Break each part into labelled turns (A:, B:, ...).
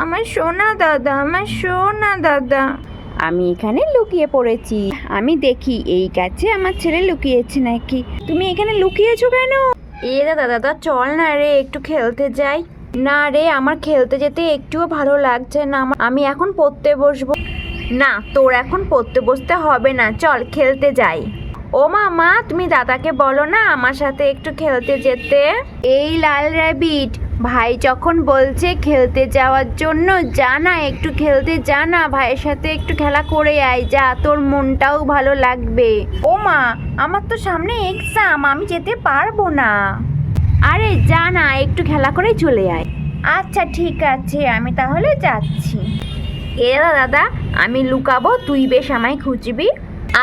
A: আমার সোনা দাদা, আমার সোনা দাদা। আমি এখানে লুকিয়ে পড়েছি। আমি দেখি এই গাছে আমার ছেলে লুকিয়েছে নাকি। তুমি এখানে লুকিয়েছো কেন? দাদা দাদা চল না রে, একটু খেলতে যাই। না রে, আমার খেলতে যেতে একটুও ভালো লাগছে না। আমি এখন পড়তে বসবো। না, তোর এখন পড়তে বসতে হবে না, চল খেলতে যাই। ও মা, তুমি দাদাকে বলো না আমার সাথে একটু খেলতে যেতে। এই লাল র্যাবিট, ভাই যখন বলছে খেলতে যাওয়ার জন্য, যা না একটু খেলতে যা না, ভাইয়ের সাথে একটু খেলা করে আয়, যা, তোর মনটাও ভালো লাগবে। ও মা, আমার তো সামনে এক্সাম, আমি যেতে পারবো না। আরে যা না, একটু খেলা করে চলে আয়। আচ্ছা ঠিক আছে, আমি তাহলে যাচ্ছি। দাদা, আমি লুকাবো, তুই বেশ আমায় খুঁজবি।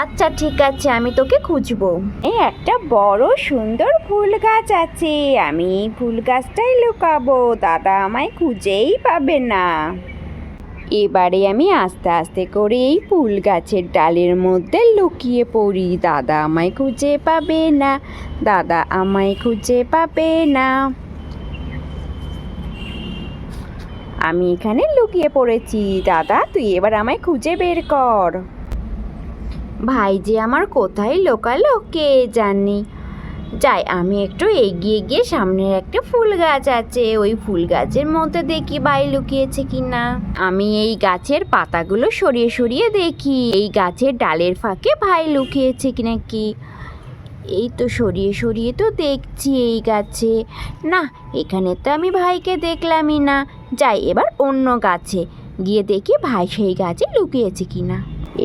A: আচ্ছা ঠিক আছে, আমি তোকে খুঁজবো। এই একটা বড় সুন্দর ফুল গাছ আছে, আমি এই ফুল গাছটাই লুকাবো, দাদা আমায় খুঁজেই পাবে না। এবারে আমি আস্তে আস্তে করে এই ফুল গাছের ডালের মধ্যে লুকিয়ে পড়ি, দাদা আমায় খুঁজে পাবে না, দাদা আমায় খুঁজে পাবে না। আমি এখানে লুকিয়ে পড়েছি, দাদা তুই এবার আমায় খুঁজে বের কর। ভাই যে আমার কোথায় লোকালো কে জানি। যাই, আমি একটু এগিয়ে গিয়ে সামনের একটা ফুল গাছ আছে, ওই ফুল গাছের মধ্যে দেখি ভাই লুকিয়েছে কিনা। আমি এই গাছের পাতাগুলো সরিয়ে সরিয়ে দেখি এই গাছের ডালের ফাঁকে ভাই লুকিয়েছে কিনা কি। এই তো সরিয়ে সরিয়ে তো দেখছি এই গাছে, না এখানে তো আমি ভাইকে দেখলামই না। যাই এবার অন্য গাছে গিয়ে দেখি ভাই সেই গাছে লুকিয়েছে কিনা।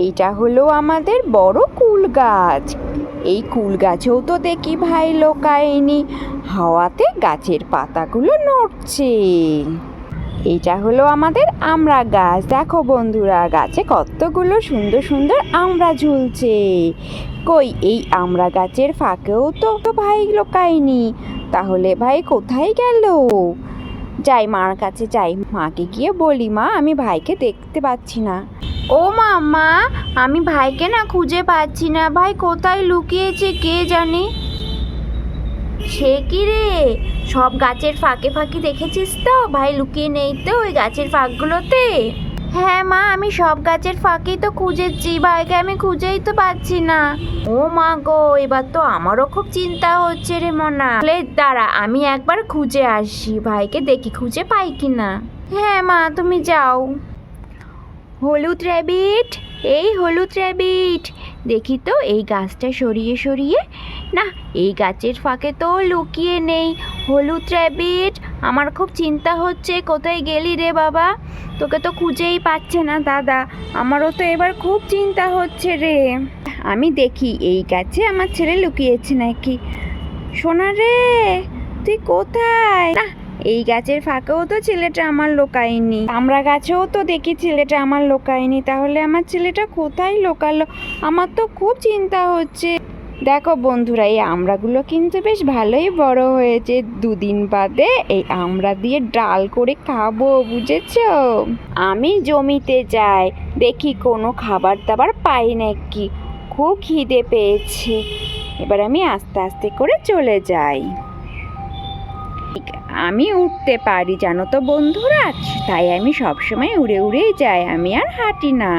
A: এইটা হলো আমাদের বড় কুল গাছ, এই কুল গাছেও তো দেখি ভাই লোকায়নি, হাওয়াতে গাছের পাতাগুলো নড়ছে। এইটা হলো আমাদের আমড়া গাছ, দেখো বন্ধুরা গাছে কতগুলো সুন্দর সুন্দর আমড়া ঝুলছে। কই এই আমড়া গাছের ফাঁকেও তো ভাই লোকায়নি, তাহলে ভাই কোথায় গেল? যাই মার কাছে যাই, মাকে গিয়ে বলি মা আমি ভাইকে দেখতে পাচ্ছি না। ও মা, আমি ভাইকে না খুঁজে পাচ্ছি না, ভাই কোথায় লুকিয়েছে কে জানে। সে কি রে, সব গাছের ফাঁকে ফাঁকে দেখেছিস তো, ভাই লুকিয়ে নেই তো ওই গাছের ফাঁকগুলোতে? হ্যাঁ মা, আমি সব গাছের ফাঁকেই তো খুঁজেছি, ভাইকে আমি খুঁজেই তো পাচ্ছি না। ও মা গো, এবার তো আমারও খুব চিন্তা হচ্ছে রে মনা। দাঁড়া আমি একবার খুঁজে আসি, ভাইকে দেখি খুঁজে পাই কিনা। হ্যাঁ মা তুমি যাও। হলুদ র্যাবিট, এই হলুদ র্যাবিট, দেখি তো এই গাছটা সরিয়ে সরিয়ে, না এই গাছের ফাঁকে তো লুকিয়ে নেই। হলুদ র্যাবিট, আমার খুব চিন্তা হচ্ছে, কোথায় গেলি রে বাবা? তোকে তো খুঁজেই পাচ্ছে না দাদা, আমারও তো এবার খুব চিন্তা হচ্ছে রে। আমি দেখি এই গাছে আমার ছেলে লুকিয়েছে নাকি। সোনা রে, তুই কোথায়? না এই গাছের ফাঁকেও তো ছেলেটা আমার লোকায়নি, আমরা গাছেও তো দেখি ছেলেটা আমার লোকায়নি, তাহলে আমার ছেলেটা কোথায় লোকালো? আমার তো খুব চিন্তা হচ্ছে। দেখো বন্ধুরা, এই আমড়াগুলো কিন্তু বেশ ভালোই বড় হয়েছে, দুদিন বাদে এই আমড়া দিয়ে ডাল করে খাবো, বুঝেছো? আমি জমিতে যাই, দেখি কোনো খাবার দাবার পাই নাকি, খুব খিদে পেয়েছে। এবার আমি আস্তে আস্তে করে চলে যাই। আমি উঠতে পারি জানো তো বন্ধুরা, তাই আমি সবসময় উড়ে উড়েই যাই, আমি আর হাঁটি না।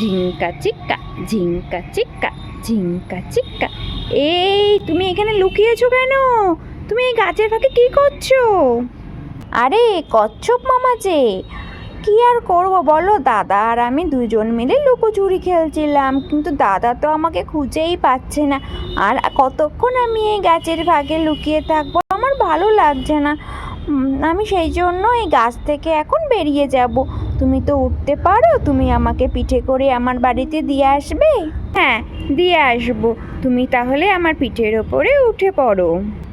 A: ঝিঙ্কা চিক্কা, ঝিঙ্কা চিক্কা, ঝিঙ্কা চিক্কা। এই তুমি এখানে লুকিয়েছো কেন? তুমি এই গাছের ফাঁকে কি করছো? আরে কচ্ছপ মামা যে, কি আর করবো বলো, দাদা আর আমি দুজন মিলে লুকোচুরি খেলছিলাম, কিন্তু দাদা তো আমাকে খুঁজেই পাচ্ছে না। আর কতক্ষণ আমি এই গাছের ফাঁকে লুকিয়ে থাকবো, আমার ভালো লাগছে না। আমি সেই জন্য এই গাছ থেকে এখন বেরিয়ে যাব। তুমি তো উঠতে পারো, তুমি আমাকে পিঠে করে আমার বাড়িতে দিয়ে আসবে? হ্যাঁ দিয়ে আসবো, তুমি তাহলে আমার পিঠের ওপরে উঠে পড়ো।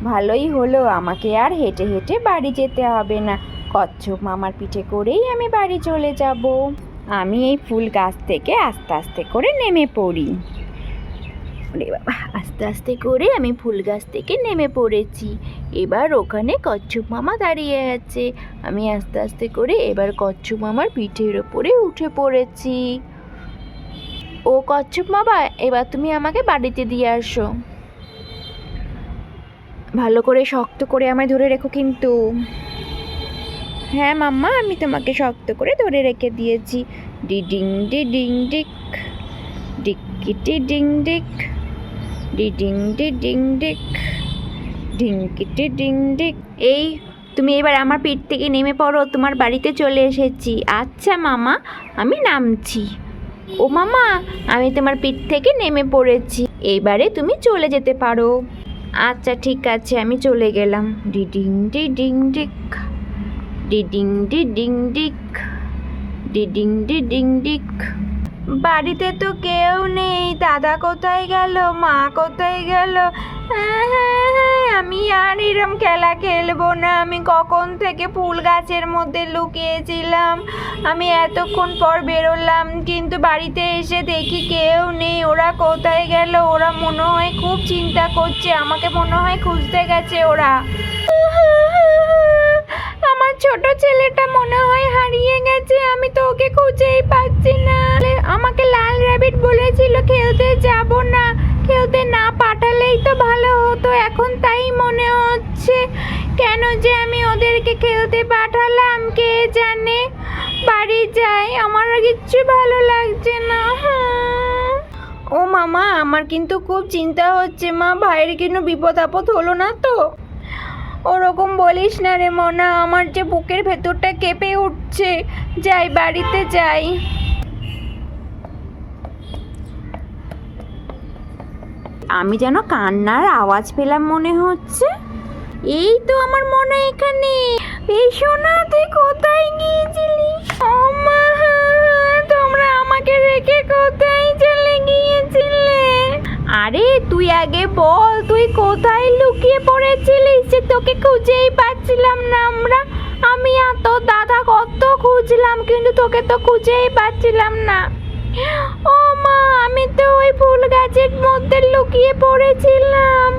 A: ভালোই হলো, আমাকে আর হেঁটে হেঁটে বাড়ি যেতে হবে না, কচ্ছপ মামার পিঠে করেই আমি বাড়ি চলে যাব। আমি এই ফুল গাছ থেকে আস্তে আস্তে করে নেমে পড়ি। ওরে বাবা, আস্তে আস্তে করে আমি ফুল গাছ থেকে নেমে পড়েছি। এবার ওখানে কচ্ছপ মামা দাঁড়িয়ে আছে, আমি আস্তে আস্তে করে এবার কচ্ছপ মামার পিঠের ওপরে উঠে পড়েছি। ও কচ্ছপ মামা, এবার তুমি আমাকে বাড়িতে দিয়ে আসো। ভালো করে শক্ত করে আমায় ধরে রেখো কিন্তু। হ্যাঁ মাম্মা, আমি তোমাকে শক্ত করে ধরে রেখে দিয়েছি। ডিডিং ডিডিং ডিক, ডিক্কিটি ডিং ডিক, ডিডিং ডিডিং ডিক, ঢিঙ্কিটি ডিং ডিক। এই তুমি এবার আমার পিঠ থেকে নেমে পড়ো, তোমার বাড়িতে চলে এসেছি। আচ্ছা মামা, আমি নামছি। ও মামা, আমি তোমার পিঠ থেকে নেমে পড়েছি, এবারে তুমি চলে যেতে পারো। আচ্ছা ঠিক আছে, আমি চলে গেলাম। ডিডিং ডিডিং ডিক, ডিডিং ডিডিং ডিক, ডিডিং ডিডিং ডিক। বাড়িতে তো কেউ নেই, দাদা কোথায় গেল, মা কোথায় গেল? আমি আর এরম খেলা খেলবো না। আমি কখন থেকে ফুল গাছের মধ্যে লুকিয়েছিলাম, আমি এতক্ষণ পর বেরোলাম, কিন্তু বাড়িতে এসে দেখি কেউ নেই। ওরা কোথায় গেল? ওরা মনে হয় খুব চিন্তা করছে, আমাকে মনে হয় খুঁজতে গেছে ওরা। আমার ছোট ছেলেটা মনে হয় হারিয়ে গেছে, আমি তো ওকে খুঁজেই পাচ্ছি না। আমাকে লাল র্যাবিট বলেছিল খেলতে যাব না, খেলতে না পাঠালেই তো ভালো হতো। এখন তাই মনে হচ্ছে কেন যে আমি ওদেরকে খেলতে পাঠালাম, কে জানে। বাড়ি যাই, আমার কিচ্ছু ভালো লাগছে না। ও মামা, আমার কিন্তু খুব চিন্তা হচ্ছে মা, ভাইয়ের কোনো বিপদ আপদ হলো না তো? ওরকম বলিস না রে মনা, আমার যে বুকের ভেতরটা কেঁপে উঠছে। যাই, বাড়িতে যাই। আমি যেন কান্নার আওয়াজ পেলাম মনে হচ্ছে। এই তো আমার মনে এখানে। এই সোনা, তুই কোথায় গিয়েছিলি? ও মা, তোমরা আমাকে রেখে কোথায় চলে গিয়েছিলে? আরে তুই আগে বল, তুই কোথায় লুকিয়ে পড়েছিলিস যে তোকে খুঁজেই পাচ্ছিলাম না আমরা। আমি আর তোর দাদা কত খুঁজলাম, কিন্তু তোকে তো খুঁজেই পাচ্ছিলাম না। ও মা, আমি তো ওই ফুল গাছের মধ্যে লুকিয়ে পড়েছিলাম।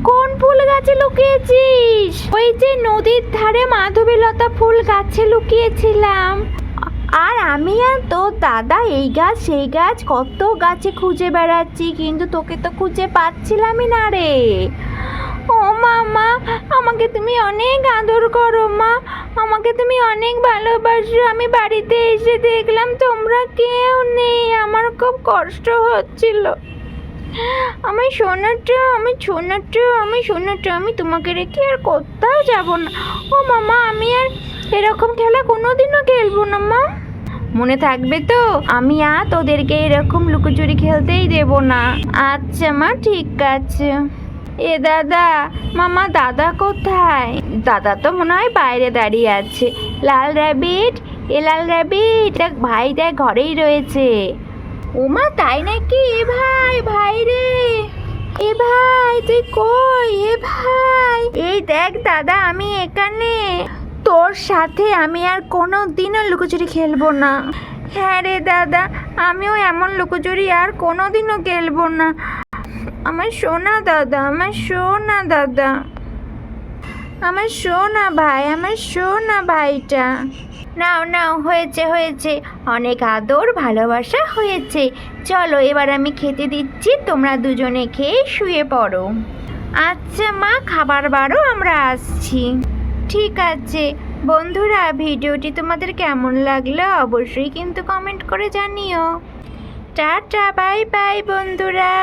A: কোন ফুল গাছে লুকিয়েছিস? ওই যে নদীর ধারে মাধবীলতা ফুল গাছে লুকিয়েছিলাম। আর আমি আর তোর দাদা এই গাছ সেই গাছ কত গাছে খুঁজে বেড়াচ্ছি, কিন্তু তোকে তো খুঁজে পাচ্ছিলামই না রে। ও মামা, আমাকে তুমি অনেক আদর করো মা, আমাকে তুমি অনেক ভালোবাসো। আমি বাড়িতে এসে দেখলাম তোমরা কেউ নেই, আমার খুব কষ্ট হচ্ছিল। আমার সোনাটা, আমি সোনাটা, আমি সোনাটা, আমি তোমাকে রেখে আর কোথাও যাব না। ও মামা, আমি আর এরকম খেলা কোনোদিনও খেলবো না মা। মনে থাকবে তো? আমি আর তোদেরকে এরকম লুকোচুরি খেলতেই দেব না। আচ্ছা মা, ঠিক আছে। এ দাদা, মামা দাদা কোথায়? দাদা তো মনে হয় বাইরে দাঁড়িয়ে আছে। লাল র্যাবিট, এ লাল র্যাবিট, দেখ ভাই, দেখ ঘরেই রয়েছে। ওমা, তাই নাকি? এ ভাই, ভাই রে, এ ভাই তুই কই? এ ভাই, এই দেখ দাদা, আমি এখানে। তোর সাথে আমি আর কোনো দিনও লুকোচুরি খেলবো না। হ্যাঁ রে দাদা, আমিও এমন লুকোচুরি আর কোনো দিনও খেলবো না। আমার সোনা দাদা, আমার সোনা দাদা, আমার সোনা ভাই, আমার সোনা ভাইটা। নাও নাও, হয়েছে হয়েছে, অনেক আদর ভালোবাসা হয়েছে। চলো এবার আমি খেতে দিচ্ছি, তোমরা দুজনে খেয়ে শুয়ে পড়ো। আচ্ছা মা, খাবার বারও আমরা আসছি। ঠিক আছে বন্ধুরা, ভিডিওটি তোমাদের কেমন লাগলো অবশ্যই কিন্তু কমেন্ট করে জানিও। টাটা, বাই বাই বন্ধুরা।